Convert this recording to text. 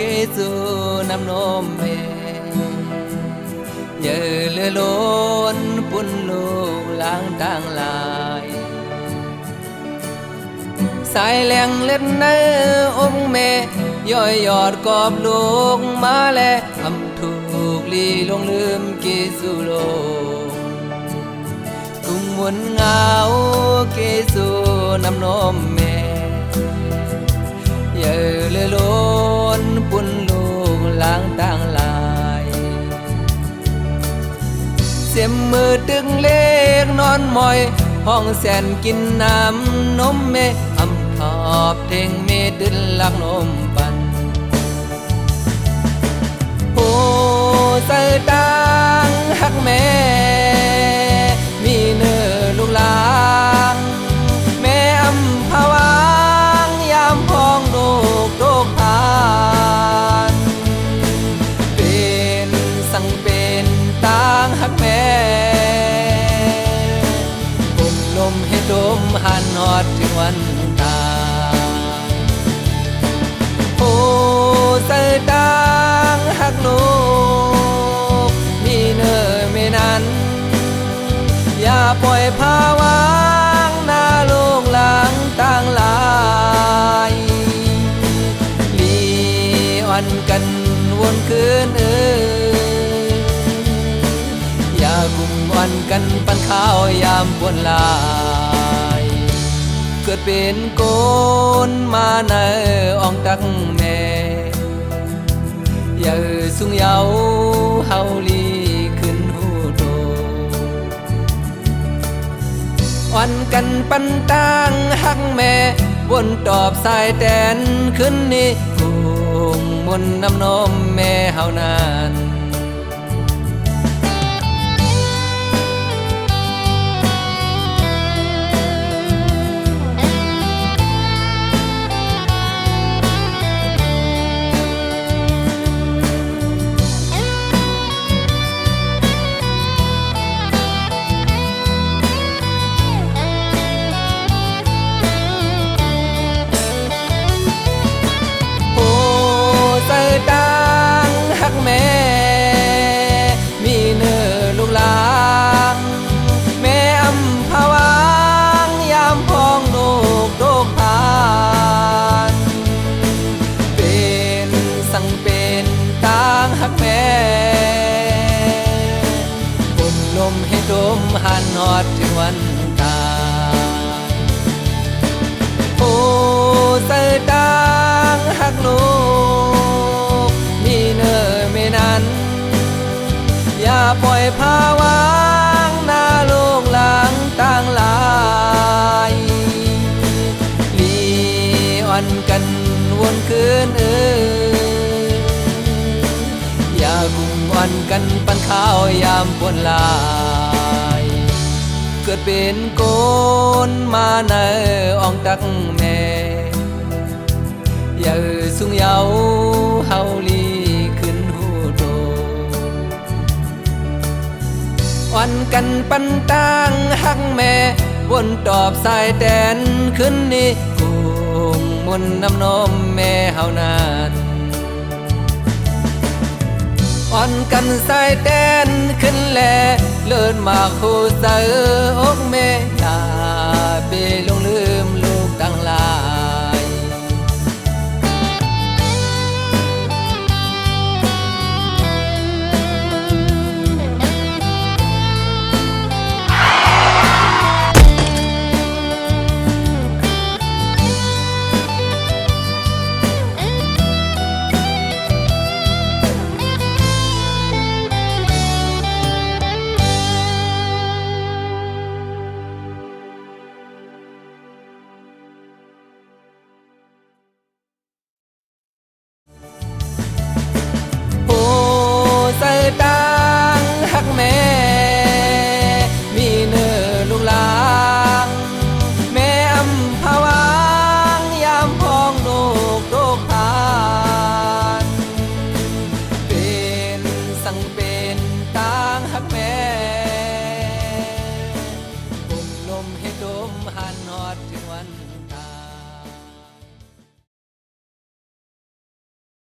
เกจูน้ำนมเมเยอะเลือล้นปุ่นลูกล้างทางลายสายแหลงเล็ดในองค์เมย่อยยอดกอบลูกมาแลทำถูกลีลงลืมเกจูโลกุ้งวนเงาเกจูน้ำนมเมเยอะเลือล้นปุ่นลูกล้างทางลายเสียมมือตึงเล็กนอนมอยห้องแสนกินน้ำนมเมอำทอบเทงเมดึนลักนมปันโอ้ใส่ตังหักแม่มีเนื้อลูกหลางแม่อำภาวางยามพองลูกโดกทานเป็นสั่งเป็นตังหักแม่ผมลมให้ดมหันหอดถึงวันตายโอ้ใส่ตังหักลูกมีเนื้อไม่นั้นอย่าปล่อยภาวางหน้าลูกหลังต่างหลายลีอ่อนกันวนคืนอย่ากุมอ่อนกันปันข้าวยามบนลายเกิดเป็นโกนมาในอ่องตักแม่อย่าสูงเยาเฮาลีขึ้นหูโตอ่อนกันปันตั้งหักแม่บนตอบสายแตนขึ้นนี่กุงมนน้ำนมแม่เฮานั้นแม่มีเนื้อลูกหลางแม่อำภาวางยามพองลูกโดกทานเป็นสั่งเป็นต่างหักแม่ผมลมให้ดมหันหอดถึงวันตายโอ้ใส่ต่างหักลูกนั้นอย่าปล่อยภาวางหน้าลูกหลังต่างหลายลีอ่อนกันวนคืนอย่ากุมอ่อนกันปันข้าวยามบนลายเกิดเป็นโกนมาในอ่องตักแม่อย่าสูงเยาเฮาลีอ่อนกันปันตั้งหักแม่บนตอบสายแตนขึ้นนี่กุงมนน้ำนมแม่เฮานั้นอ่อนกันสายแตนขึ้นแลเลิศมาคู่เสืออกแม่